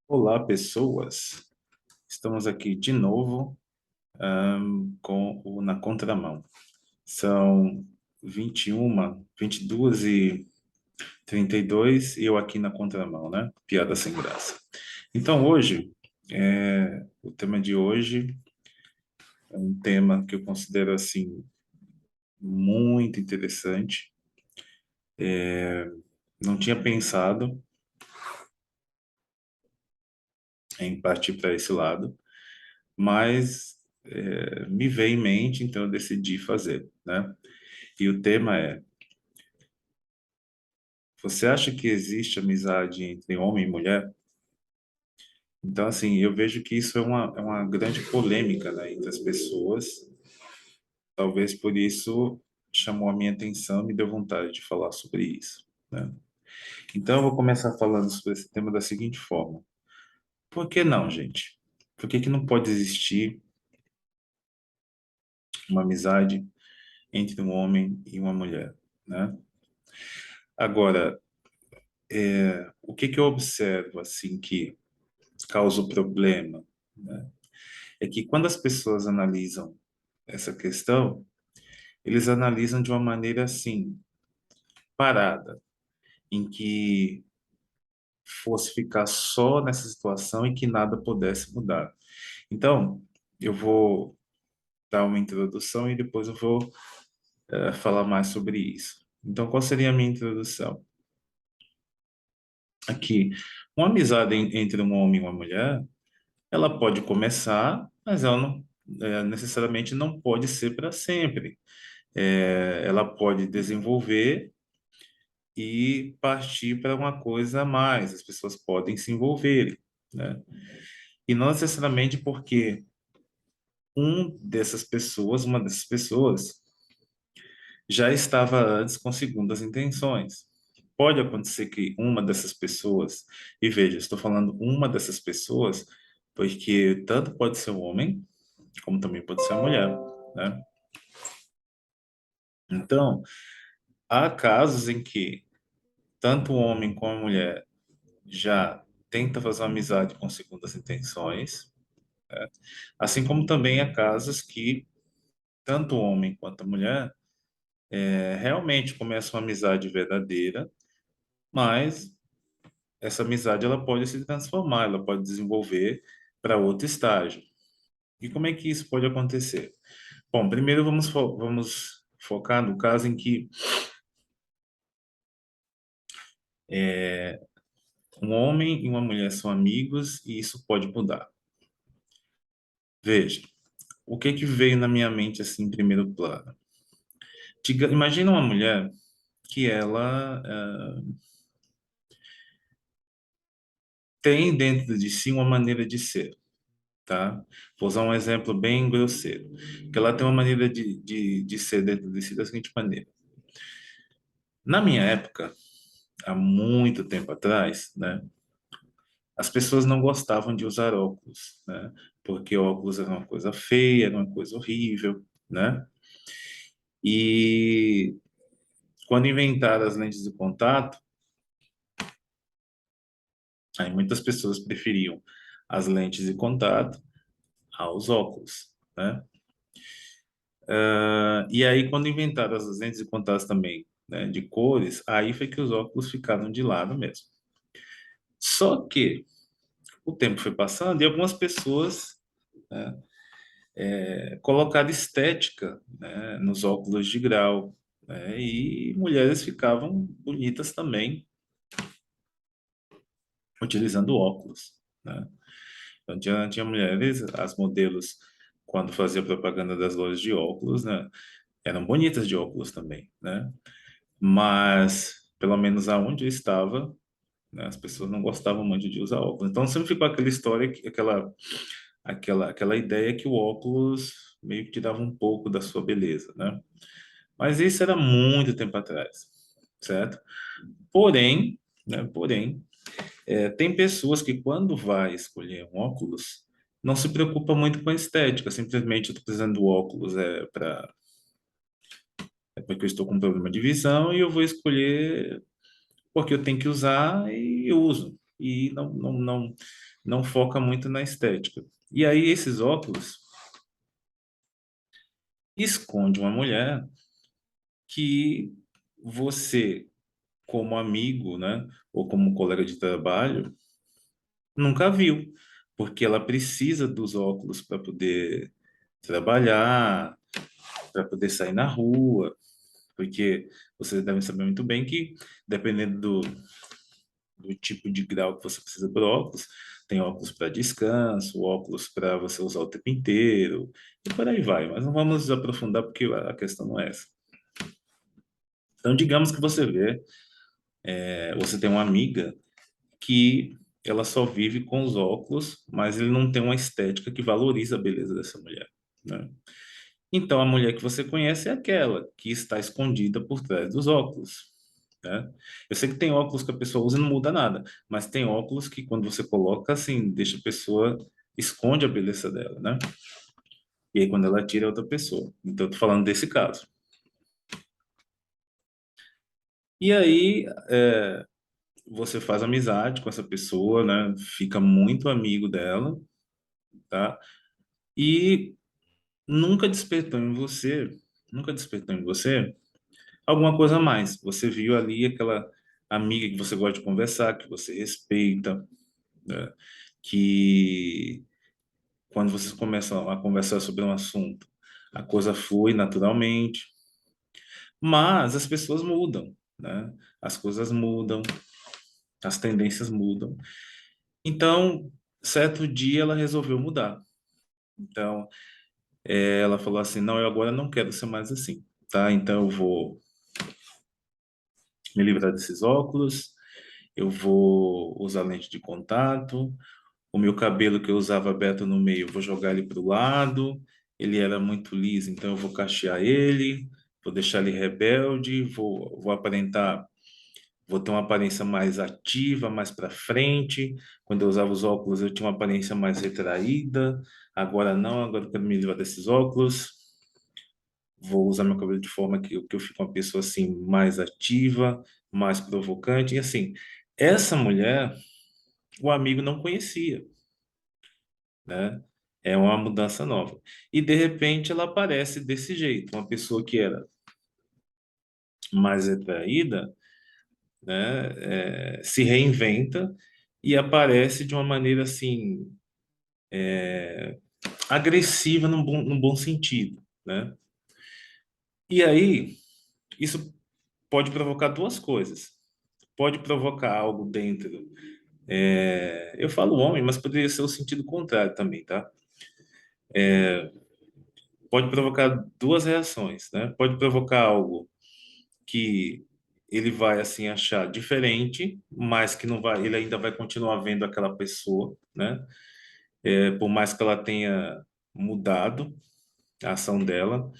Olá, pessoas. Estamos aqui de novo, com o Na Contramão. São 21, 22 e 32 e eu aqui na contramão, né? Piada sem graça. Então, hoje, o tema de hoje é um tema que eu considero, assim, muito interessante. Não tinha pensado em partir para esse lado, mas me veio em mente, então eu decidi fazer, né? E o tema é: você acha que existe amizade entre homem e mulher? Então, assim, eu vejo que isso é uma grande polêmica, né, entre as pessoas. Talvez por isso chamou a minha atenção e me deu vontade de falar sobre isso, né? Então, eu vou começar falando sobre esse tema da seguinte forma: por que não, gente? Por que que não pode existir uma amizade entre um homem e uma mulher, né? Agora, o que que eu observo, assim, que causa o problema, né? É que quando as pessoas analisam essa questão, eles analisam de uma maneira assim, parada, em que fosse ficar só nessa situação e que nada pudesse mudar. Então, eu vou dar uma introdução e depois eu vou falar mais sobre isso. Então, qual seria a minha introdução? Aqui, uma amizade entre um homem e uma mulher, ela pode começar, mas ela não necessariamente não pode ser para sempre. Ela pode desenvolver e partir para uma coisa a mais. As pessoas podem se envolverem, né? E não necessariamente porque uma dessas pessoas, já estava antes com segundas intenções. Pode acontecer que uma dessas pessoas, e veja, estou falando uma dessas pessoas, porque tanto pode ser um homem, como também pode ser uma mulher, né? Então, há casos em que tanto o homem como a mulher já tenta fazer uma amizade com segundas intenções, assim como também há casos que tanto o homem quanto a mulher realmente começam uma amizade verdadeira, mas essa amizade ela pode se transformar, ela pode desenvolver para outro estágio. E como é que isso pode acontecer? Bom, primeiro vamos focar no caso em que um homem e uma mulher são amigos e isso pode mudar. Veja, o que que veio na minha mente assim em primeiro plano? Imagina uma mulher que ela tem dentro de si uma maneira de ser, tá? Vou usar um exemplo bem grosseiro, que ela tem uma maneira de ser dentro de si da seguinte maneira. Na minha época, há muito tempo atrás, né, as pessoas não gostavam de usar óculos, né? Porque óculos era uma coisa feia, era uma coisa horrível, né? E quando inventaram as lentes de contato, aí muitas pessoas preferiam as lentes de contato aos óculos, né? E aí, quando inventaram as lentes de contato também, né, de cores, aí foi que os óculos ficaram de lado mesmo. Só que o tempo foi passando e algumas pessoas, né, colocaram estética, né, nos óculos de grau, né, e mulheres ficavam bonitas também utilizando óculos, né? Então, tinha mulheres, as modelos, quando fazia propaganda das lojas de óculos, né, eram bonitas de óculos também, né? Mas, pelo menos aonde eu estava, né, as pessoas não gostavam muito de usar óculos. Então, sempre ficou aquela história, aquela ideia que o óculos meio que tirava um pouco da sua beleza, né? Mas isso era muito tempo atrás, certo? Porém, né, tem pessoas que quando vai escolher um óculos, não se preocupa muito com a estética, simplesmente eu estou precisando do óculos é porque eu estou com um problema de visão e eu vou escolher porque eu tenho que usar e eu uso. e não foca muito na estética. E aí esses óculos esconde uma mulher que você, como amigo, né, ou como colega de trabalho, nunca viu, porque ela precisa dos óculos para poder trabalhar, para poder sair na rua, porque vocês devem saber muito bem que, dependendo do tipo de grau que você precisa para óculos, tem óculos para descanso, óculos para você usar o tempo inteiro, e por aí vai. Mas não vamos aprofundar porque a questão não é essa. Então, digamos que você vê, você tem uma amiga que ela só vive com os óculos, mas ele não tem uma estética que valoriza a beleza dessa mulher, né? Então, a mulher que você conhece é aquela que está escondida por trás dos óculos, né? Eu sei que tem óculos que a pessoa usa e não muda nada, mas tem óculos que quando você coloca, assim, deixa a pessoa, esconde a beleza dela, né? E aí quando ela tira é outra pessoa. Então, eu tô falando desse caso. E aí, você faz amizade com essa pessoa, né? Fica muito amigo dela, tá? E nunca despertou em você alguma coisa a mais. Você viu ali aquela amiga que você gosta de conversar, que você respeita, né? Que quando vocês começam a conversar sobre um assunto, a coisa flui naturalmente. Mas as pessoas mudam, né? As coisas mudam, as tendências mudam. Então, certo dia ela resolveu mudar. Então, ela falou assim: não, eu agora não quero ser mais assim, tá? Então, eu vou me livrar desses óculos, eu vou usar lente de contato, o meu cabelo que eu usava aberto no meio, eu vou jogar ele para o lado, ele era muito liso, então eu vou cachear ele, vou deixar ele rebelde, vou aparentar, vou ter uma aparência mais ativa, mais para frente. Quando eu usava os óculos, eu tinha uma aparência mais retraída, agora não, agora eu quero me livrar desses óculos. Vou usar meu cabelo de forma que eu fique uma pessoa assim mais ativa, mais provocante. E assim, essa mulher, o amigo não conhecia, né? É uma mudança nova. E de repente ela aparece desse jeito, uma pessoa que era mais retraída, né? Se reinventa e aparece de uma maneira assim agressiva num bom sentido, né? E aí isso pode provocar duas coisas. Pode provocar algo dentro. Eu falo homem, mas poderia ser o sentido contrário também, tá? Pode provocar duas reações, né? Pode provocar algo que ele vai assim achar diferente, mas que não vai, ele ainda vai continuar vendo aquela pessoa, né? Por mais que ela tenha mudado a ação dela,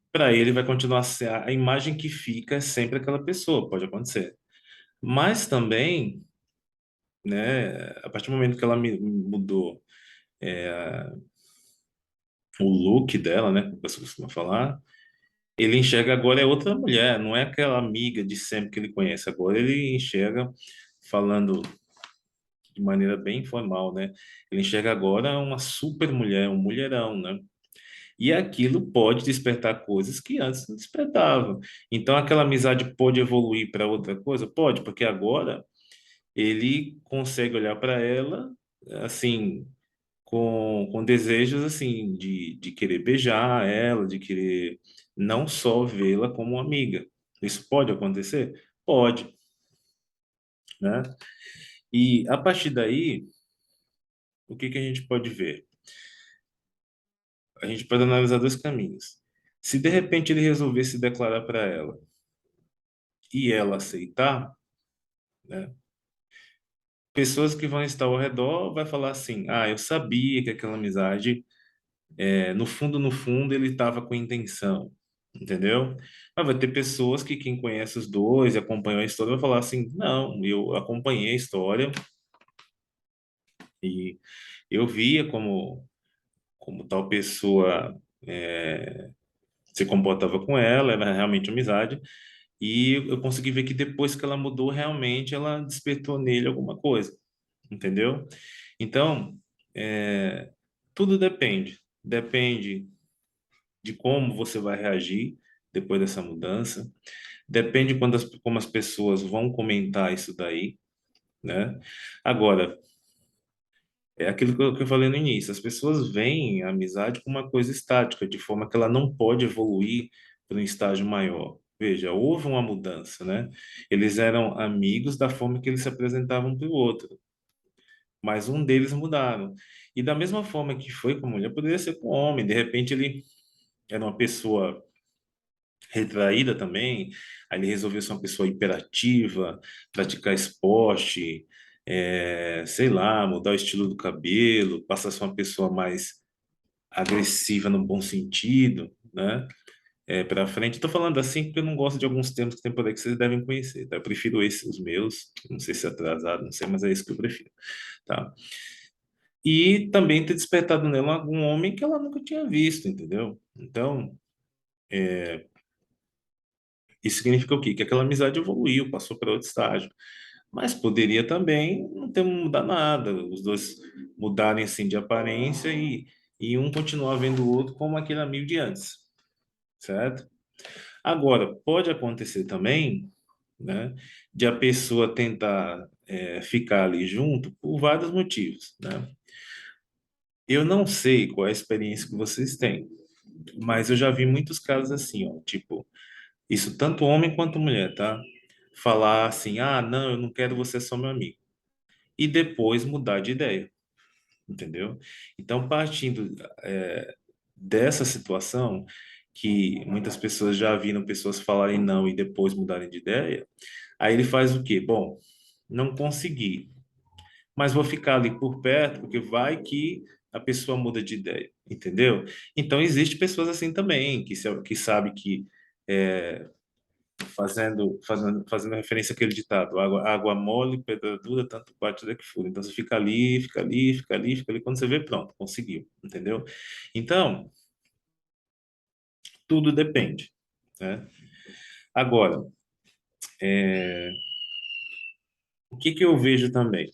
para ele vai continuar a imagem que fica é sempre aquela pessoa, pode acontecer. Mas também, né? A partir do momento que ela mudou o look dela, né? Como você costuma falar. Ele enxerga agora é outra mulher, não é aquela amiga de sempre que ele conhece. Agora ele enxerga, falando de maneira bem informal, né? Ele enxerga agora uma super mulher, um mulherão, né? E aquilo pode despertar coisas que antes não despertava. Então aquela amizade pode evoluir para outra coisa? Pode, porque agora ele consegue olhar para ela assim com desejos assim de querer beijar ela, de querer não só vê-la como uma amiga. Isso pode acontecer? Pode, né? E a partir daí, o que que a gente pode ver? A gente pode analisar dois caminhos. Se de repente ele resolver se declarar para ela e ela aceitar, né? Pessoas que vão estar ao redor vai falar assim: "Ah, eu sabia que aquela amizade no fundo, ele estava com intenção, entendeu? Mas vai ter pessoas que quem conhece os dois e acompanhou a história vai falar assim, não, eu acompanhei a história e eu via como tal pessoa se comportava com ela, era realmente amizade, e eu consegui ver que depois que ela mudou, realmente ela despertou nele alguma coisa. entendeu? Então, é, tudo depende. Depende de como você vai reagir depois dessa mudança. Depende como as pessoas vão comentar isso daí, né? Agora, é aquilo que eu falei no início, as pessoas veem a amizade como uma coisa estática, de forma que ela não pode evoluir para um estágio maior. Veja, houve uma mudança, né? Eles eram amigos da forma que eles se apresentavam para o outro, mas um deles mudaram. E da mesma forma que foi com a mulher, poderia ser com o homem. De repente ele era uma pessoa retraída também, aí ele resolveu ser uma pessoa hiperativa, praticar esporte, sei lá, mudar o estilo do cabelo, passar a ser uma pessoa mais agressiva no bom sentido, né? Para frente. Estou falando assim porque eu não gosto de alguns termos que tem por aí que vocês devem conhecer, tá? Eu prefiro esses, os meus, não sei se é atrasado, não sei, mas é isso que eu prefiro, tá? E também ter despertado nela algum homem que ela nunca tinha visto, entendeu? Então, isso significa o quê? Que aquela amizade evoluiu, passou para outro estágio. Mas poderia também não ter mudado nada, os dois mudarem assim de aparência e um continuar vendo o outro como aquele amigo de antes, certo? Agora, pode acontecer também, né, de a pessoa tentar ficar ali junto por vários motivos, né? Eu não sei qual é a experiência que vocês têm, mas eu já vi muitos casos assim, ó, tipo, isso tanto homem quanto mulher, tá? Falar assim, ah, não, eu não quero você só meu amigo. E depois mudar de ideia, entendeu? Então, partindo dessa situação, que muitas pessoas já viram pessoas falarem não e depois mudarem de ideia, aí ele faz o quê? Bom, não consegui, mas vou ficar ali por perto, porque vai que a pessoa muda de ideia, entendeu? Então, existe pessoas assim também, que sabe que é, fazendo referência àquele ditado, água mole, pedra dura, tanto bate até que fura. Então você fica ali, fica ali, fica ali, fica ali, quando você vê, pronto, conseguiu, entendeu? Então, tudo depende, né? Agora, o que que eu vejo também?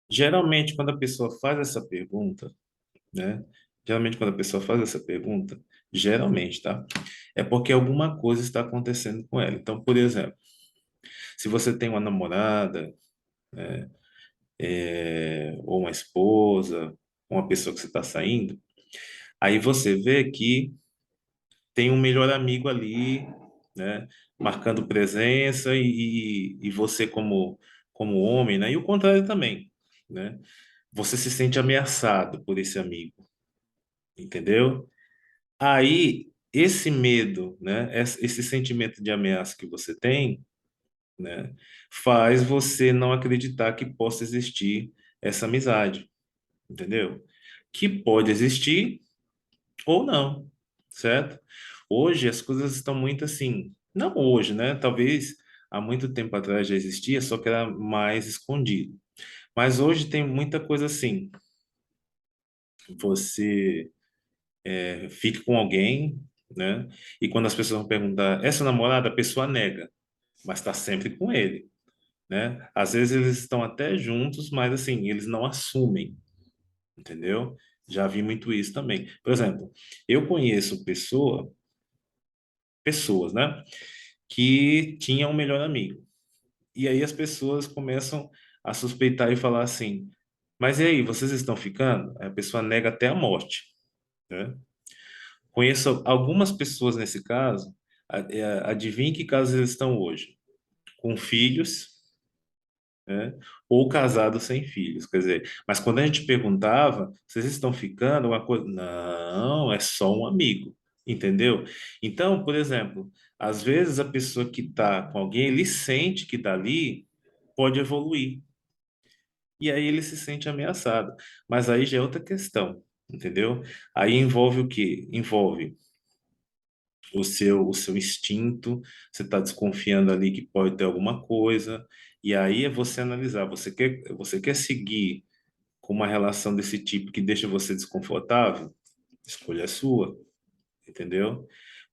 Geralmente, quando a pessoa faz essa pergunta, né? Geralmente, quando a pessoa faz essa pergunta, geralmente, tá? É porque alguma coisa está acontecendo com ela. Então, por exemplo, se você tem uma namorada, ou uma esposa, uma pessoa que você está saindo, aí você vê que tem um melhor amigo ali, né, marcando presença e você como homem, né, e o contrário também, né, você se sente ameaçado por esse amigo, entendeu? Aí esse medo, né, esse sentimento de ameaça que você tem, né, faz você não acreditar que possa existir essa amizade, entendeu? Que pode existir ou não, certo? Hoje as coisas estão muito assim, não hoje, né? Talvez há muito tempo atrás já existia, só que era mais escondido. Mas hoje tem muita coisa assim. Você fica com alguém, né? E quando as pessoas vão perguntar, é sua namorada? A pessoa nega, mas está sempre com ele, né? Às vezes eles estão até juntos, mas assim, eles não assumem, entendeu? Já vi muito isso também. Por exemplo, eu conheço pessoas, né? Que tinham um melhor amigo. E aí as pessoas começam a suspeitar e falar assim: mas e aí, vocês estão ficando? Aí a pessoa nega até a morte, né? Conheço algumas pessoas nesse caso. Adivinhe que casos eles estão hoje? Com filhos, né? Ou casados sem filhos. Quer dizer, mas quando a gente perguntava, vocês estão ficando? Uma coisa, não, é só um amigo, entendeu? Então, por exemplo, às vezes a pessoa que está com alguém, ele sente que dali pode evoluir. E aí ele se sente ameaçado. Mas aí já é outra questão, entendeu? Aí envolve o quê? Envolve o seu instinto, você está desconfiando ali que pode ter alguma coisa, e aí é você analisar, você quer seguir com uma relação desse tipo que deixa você desconfortável? Escolha a sua, entendeu?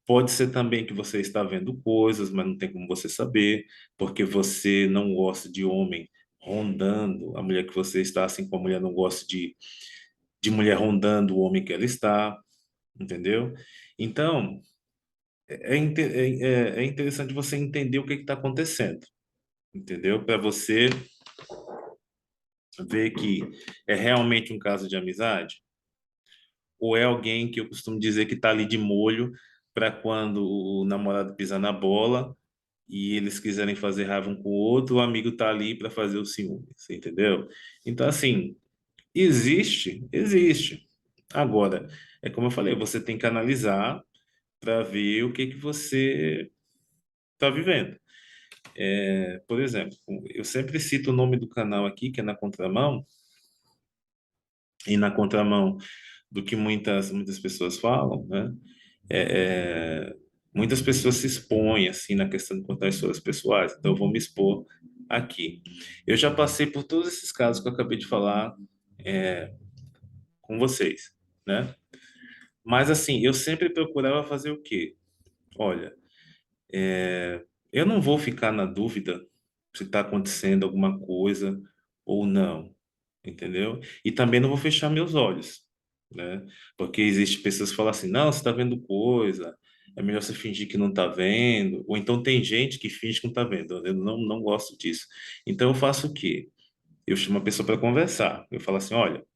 Pode ser também que você está vendo coisas, mas não tem como você saber, porque você não gosta de homem rondando a mulher que você está, assim como a mulher não gosta de mulher rondando o homem que ela está, entendeu? Então, é interessante você entender o que está acontecendo, entendeu? Para você ver que é realmente um caso de amizade, ou é alguém que eu costumo dizer que está ali de molho para quando o namorado pisar na bola e eles quiserem fazer raiva um com o outro, o amigo tá ali para fazer o ciúme, você entendeu? Então, assim, existe, existe. Agora, é como eu falei, você tem que analisar para ver o que que você está vivendo. Por exemplo, eu sempre cito o nome do canal aqui, que é Na Contramão, e na contramão do que muitas pessoas falam, né? É, é, muitas pessoas se expõem assim na questão de contar histórias pessoais, então eu vou me expor aqui. Eu já passei por todos esses casos que eu acabei de falar com vocês, né? Mas assim, eu sempre procurava fazer o quê? Olha, eu não vou ficar na dúvida se está acontecendo alguma coisa ou não, entendeu? E também não vou fechar meus olhos, né? Porque existe pessoas que falam assim, não, você está vendo coisa, é melhor você fingir que não está vendo, ou então tem gente que finge que não está vendo, eu não gosto disso. Então eu faço o quê? Eu chamo a pessoa para conversar, eu falo assim, olha,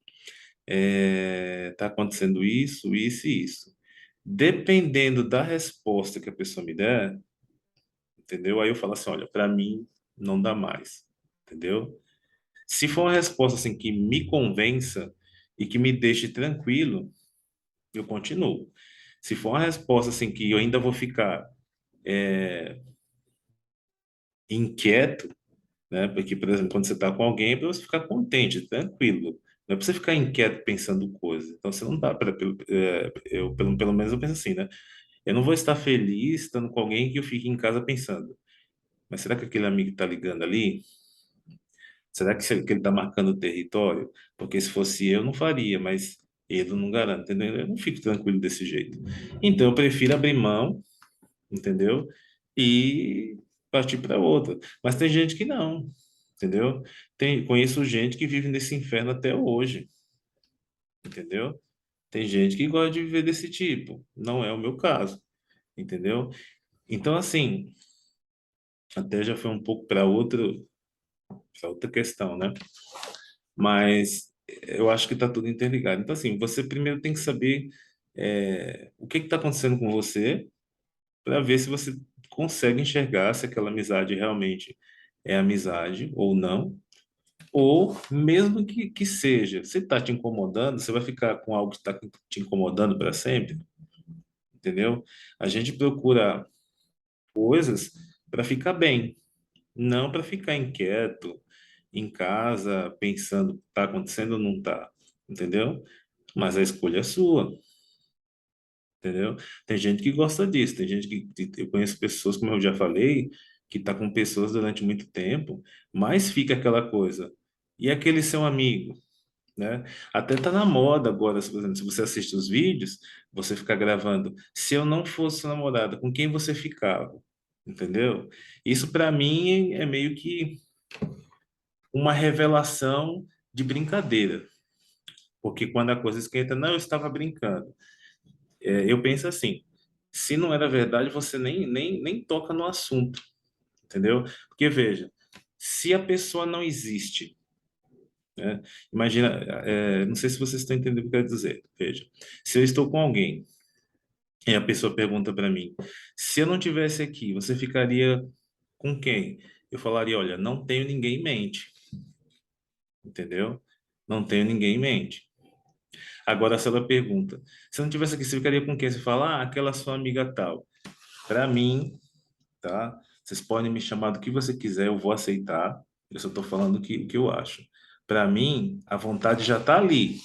está acontecendo isso, isso e isso. Dependendo da resposta que a pessoa me der, entendeu? Aí eu falo assim, olha, para mim não dá mais, entendeu? Se for uma resposta assim que me convença e que me deixe tranquilo, eu continuo. Se for uma resposta assim que eu ainda vou ficar inquieto, né? Porque, por exemplo, quando você está com alguém, é para você ficar contente, tranquilo. Não é para você ficar inquieto pensando coisas. Então, você não dá para. Pelo menos eu penso assim, né? Eu não vou estar feliz estando com alguém que eu fique em casa pensando. Mas será que aquele amigo está ligando ali? Será que ele está marcando o território? Porque se fosse eu, não faria, mas ele não garante, entendeu? Eu não fico tranquilo desse jeito. Então, eu prefiro abrir mão, entendeu? E partir para outra. Mas tem gente que não, entendeu? Conheço gente que vive nesse inferno até hoje, entendeu? Tem gente que gosta de viver desse tipo. Não é o meu caso, entendeu? Então, assim, até já foi um pouco para outra questão, né? Mas eu acho que está tudo interligado. Então, assim, você primeiro tem que saber o que está acontecendo com você para ver se você consegue enxergar se aquela amizade realmente é amizade ou não. Ou mesmo que seja, se está te incomodando, você vai ficar com algo que está te incomodando para sempre, entendeu? A gente procura coisas para ficar bem, não para ficar inquieto em casa pensando está acontecendo ou não está, entendeu? Mas a escolha é sua, entendeu? Tem gente que gosta disso, tem gente eu conheço pessoas, como eu já falei, que tá com pessoas durante muito tempo, mas fica aquela coisa. E aquele seu amigo, né? Até tá na moda agora, por exemplo, se você assiste os vídeos, você fica gravando. Se eu não fosse sua namorada, com quem você ficava? Entendeu? Isso para mim é meio que uma revelação de brincadeira, porque quando a coisa esquenta, não, eu estava brincando. Eu penso assim, se não era verdade, você nem toca no assunto, entendeu? Porque veja, se a pessoa não existe, né? Imagina, não sei se vocês estão entendendo o que eu quero dizer. Veja, se eu estou com alguém e a pessoa pergunta para mim, se eu não tivesse aqui, você ficaria com quem? Eu falaria, olha, não tenho ninguém em mente, entendeu? Não tenho ninguém em mente. Agora, se ela pergunta, se eu não tivesse aqui, você ficaria com quem? Você fala, aquela sua amiga tal. Para mim, tá? Vocês podem me chamar do que você quiser, eu vou aceitar. Eu só estou falando o que eu acho. Para mim, a vontade já está ali.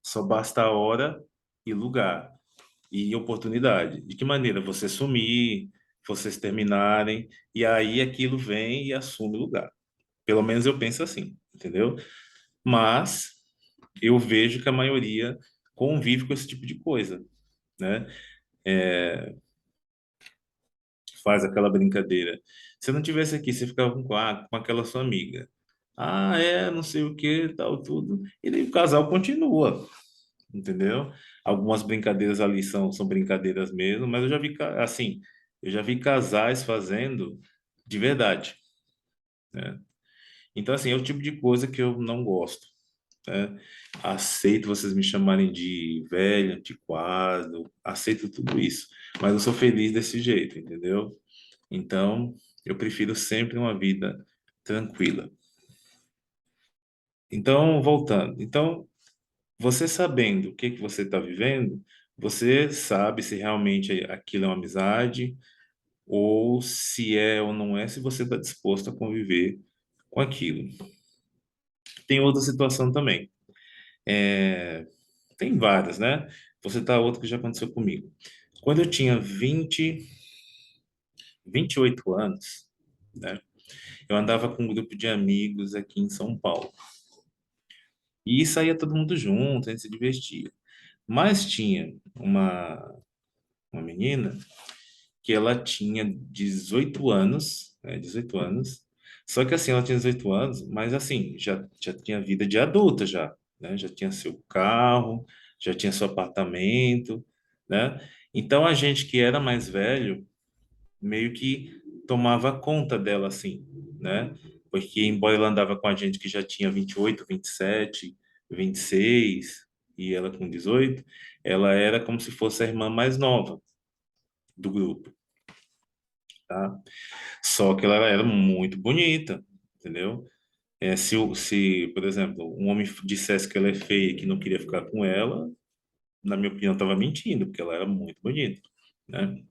Só basta a hora e lugar e oportunidade. De que maneira? Você sumir, vocês terminarem, e aí aquilo vem e assume o lugar. Pelo menos eu penso assim, entendeu? Mas eu vejo que a maioria convive com esse tipo de coisa, né? Faz aquela brincadeira. Se eu não tivesse aqui, você ficava com aquela sua amiga. Ah, é, não sei o que, tal, tudo. E daí o casal continua, entendeu? Algumas brincadeiras ali são brincadeiras mesmo, mas eu já vi, assim, eu já vi casais fazendo de verdade, né? Então, assim, é o tipo de coisa que eu não gosto, né? Aceito vocês me chamarem de velho, antiquado, aceito tudo isso, mas eu sou feliz desse jeito, entendeu? Então, eu prefiro sempre uma vida tranquila. Então, voltando. Então, você sabendo o que que você está vivendo, você sabe se realmente aquilo é uma amizade ou se é ou não é, se você está disposto a conviver com aquilo. Tem outra situação também. É, tem várias, né? Vou citar outra que já aconteceu comigo. Quando eu tinha 28 anos, né? Eu andava com um grupo de amigos aqui em São Paulo. E saía todo mundo junto, a gente se divertia. Mas tinha uma menina que ela tinha 18 anos, 18 anos. Só que assim, ela tinha 18 anos, mas assim, já tinha vida de adulta já, né? Já tinha seu carro, já tinha seu apartamento, né? Então a gente que era mais velho, meio que tomava conta dela assim, né? Porque embora ela andava com a gente que já tinha 28, 27, 26 e ela com 18, ela era como se fosse a irmã mais nova do grupo, tá? Só que ela era muito bonita, entendeu? Se, por exemplo, um homem dissesse que ela é feia e que não queria ficar com ela, na minha opinião, estava mentindo, porque ela era muito bonita, né?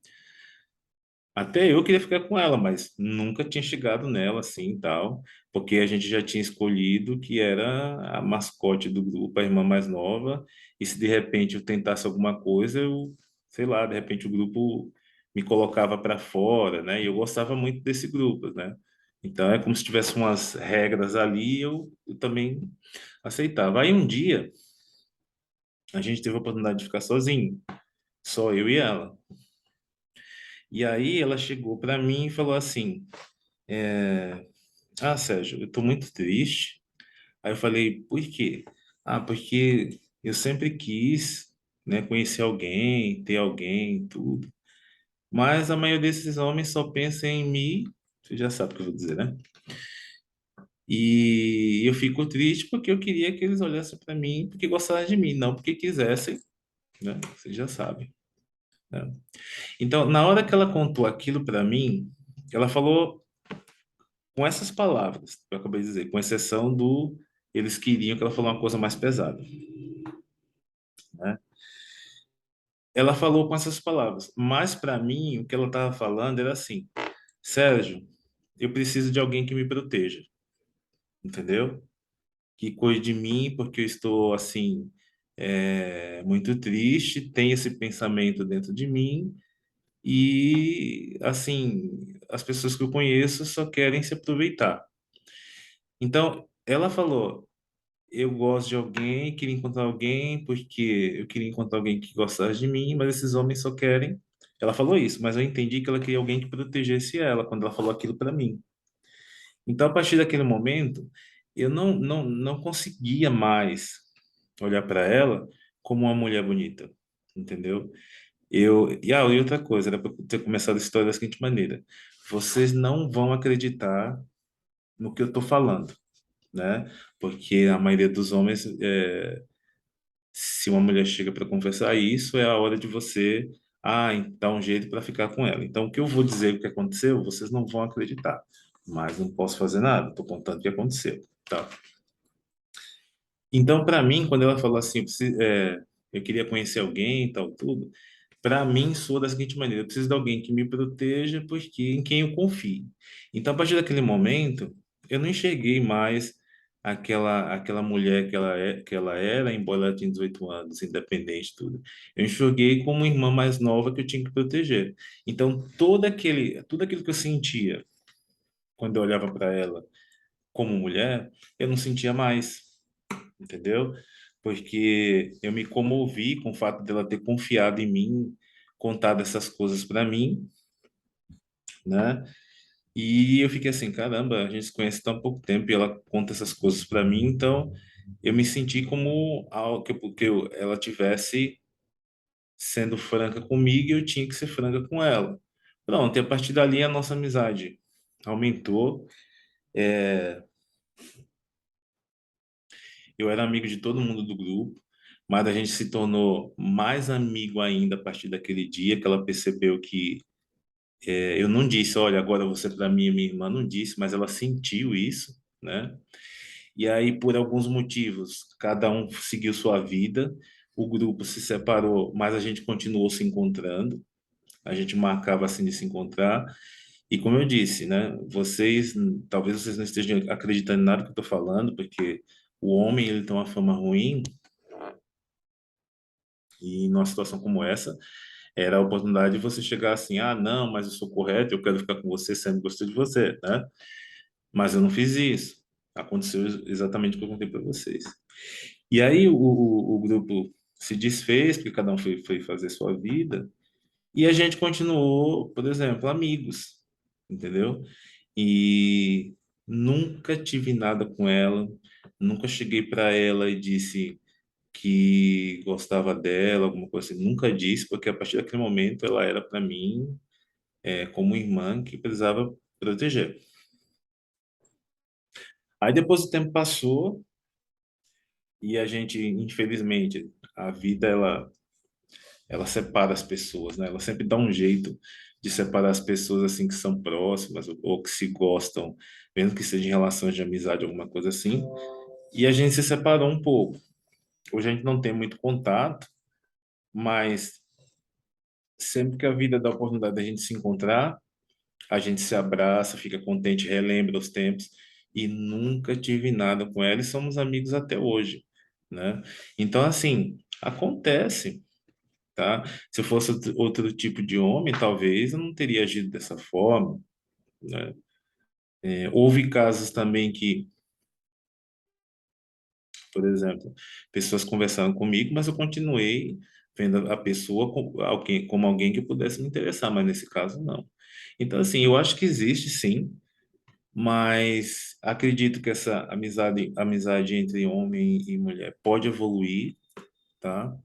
Até eu queria ficar com ela, mas nunca tinha chegado nela assim e tal, porque a gente já tinha escolhido que era a mascote do grupo, a irmã mais nova, e se de repente eu tentasse alguma coisa, eu, sei lá, de repente o grupo me colocava para fora, né? E eu gostava muito desse grupo, né? Então é como se tivesse umas regras ali, eu também aceitava. Aí um dia a gente teve a oportunidade de ficar sozinho, só eu e ela. E aí ela chegou para mim e falou assim. Ah, Sérgio, eu tô muito triste. Aí eu falei, por quê? Ah, porque eu sempre quis, né, conhecer alguém, ter alguém, tudo. Mas a maioria desses homens só pensa em mim, você já sabe o que eu vou dizer, né? E eu fico triste porque eu queria que eles olhassem para mim porque gostassem de mim, não porque quisessem, né? Você já sabe, né? Então, na hora que ela contou aquilo para mim, ela falou com essas palavras, que eu acabei de dizer, com exceção do eles queriam que ela falou uma coisa mais pesada, né? Ela falou com essas palavras, mas para mim o que ela estava falando era assim: Sérgio, eu preciso de alguém que me proteja, entendeu? Que cuide de mim porque eu estou assim muito triste, tem esse pensamento dentro de mim e assim as pessoas que eu conheço só querem se aproveitar. Então ela falou: eu gosto de alguém, queria encontrar alguém, porque eu queria encontrar alguém que gostasse de mim, mas esses homens só querem. Ela falou isso, mas eu entendi que ela queria alguém que protegesse ela quando ela falou aquilo para mim. Então, a partir daquele momento, eu não conseguia mais olhar para ela como uma mulher bonita, entendeu? E outra coisa, era para ter começado a história da seguinte maneira: vocês não vão acreditar no que eu estou falando, né? Porque a maioria dos homens se uma mulher chega para conversar isso, é a hora de você, dar um jeito para ficar com ela. Então, o que eu vou dizer o que aconteceu, vocês não vão acreditar, mas não posso fazer nada, estou contando o que aconteceu, tá? Então, para mim, quando ela falou assim, eu queria conhecer alguém, e tal, tudo, para mim soa da seguinte maneira: eu preciso de alguém que me proteja, porque em quem eu confio. Então, a partir daquele momento, eu não enxerguei mais aquela mulher que ela era, embora ela tinha 18 anos, independente de tudo. Eu enxerguei como uma irmã mais nova que eu tinha que proteger. Então, tudo aquilo que eu sentia quando eu olhava para ela como mulher, eu não sentia mais, entendeu? Porque eu me comovi com o fato dela ter confiado em mim, contado essas coisas para mim, né? E eu fiquei assim, caramba, a gente se conhece há tão pouco tempo e ela conta essas coisas para mim, então eu me senti como algo ela tivesse sendo franca comigo e eu tinha que ser franca com ela. Pronto, e a partir dali a nossa amizade aumentou. Eu era amigo de todo mundo do grupo, mas a gente se tornou mais amigo ainda a partir daquele dia que ela percebeu que eu não disse, olha, agora você para mim é minha irmã, não disse, mas ela sentiu isso, né? E aí, por alguns motivos, cada um seguiu sua vida, o grupo se separou, mas a gente continuou se encontrando, a gente marcava assim de se encontrar. E como eu disse, né, talvez vocês não estejam acreditando em nada que eu estou falando, porque o homem ele tem uma fama ruim, e numa situação como essa, era a oportunidade de você chegar assim, ah, não, mas eu sou correto, eu quero ficar com você, sempre gostei de você, né? Mas eu não fiz isso. Aconteceu exatamente o que eu contei para vocês. E aí o grupo se desfez, porque cada um foi fazer sua vida, e a gente continuou, por exemplo, amigos, entendeu? E nunca tive nada com ela, nunca cheguei para ela e disse que gostava dela, alguma coisa assim, nunca disse, porque a partir daquele momento ela era para mim como irmã que precisava proteger. Aí depois o tempo passou e a gente, infelizmente, a vida ela separa as pessoas, né? Ela sempre dá um jeito de separar as pessoas assim que são próximas ou que se gostam, mesmo que seja em relações de amizade, alguma coisa assim. E a gente se separou um pouco. Hoje a gente não tem muito contato, mas sempre que a vida dá a oportunidade da gente se encontrar, a gente se abraça, fica contente, relembra os tempos e nunca tive nada com ela e somos amigos até hoje, né? Então, assim, acontece, tá? Se eu fosse outro tipo de homem, talvez eu não teria agido dessa forma, né? Houve casos também que, por exemplo, pessoas conversaram comigo, mas eu continuei vendo a pessoa como alguém que pudesse me interessar, mas nesse caso não. Então, assim, eu acho que existe sim, mas acredito que essa amizade entre homem e mulher pode evoluir, tá?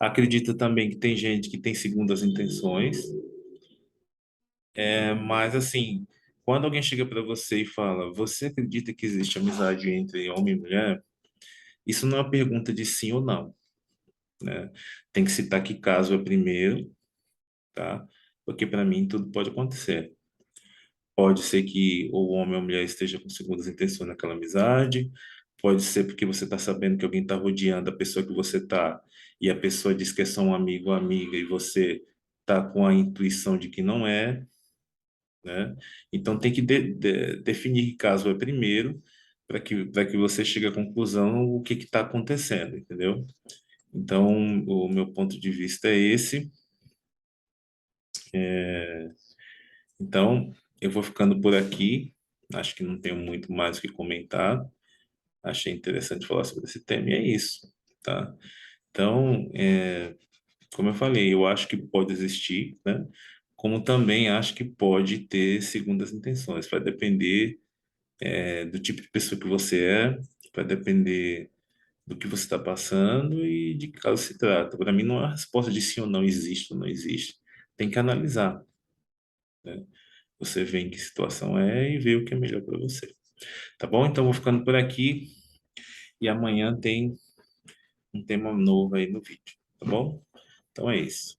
Acredito também que tem gente que tem segundas intenções, mas assim, quando alguém chega para você e fala, você acredita que existe amizade entre homem e mulher? Isso não é uma pergunta de sim ou não, né? Tem que citar que caso é primeiro, tá? Porque para mim tudo pode acontecer. Pode ser que o homem ou a mulher esteja com segundas intenções naquela amizade. Pode ser porque você está sabendo que alguém está rodeando a pessoa que você está e a pessoa diz que é só um amigo ou amiga e você está com a intuição de que não é, né? Então tem que definir que caso é primeiro para que você chegue à conclusão o que está acontecendo, entendeu? Então o meu ponto de vista é esse. Então eu vou ficando por aqui. Acho que não tenho muito mais o que comentar. Achei interessante falar sobre esse tema e é isso, tá? Então, como eu falei, eu acho que pode existir, né? Como também acho que pode ter segundas intenções. Vai depender, do tipo de pessoa que você é, vai depender do que você está passando e de que caso se trata. Para mim, não é uma resposta de sim ou não existe ou não existe. Tem que analisar, né? Você vê em que situação é e vê o que é melhor para você. Tá bom? Então, vou ficando por aqui e amanhã tem um tema novo aí no vídeo, tá bom? Então é isso.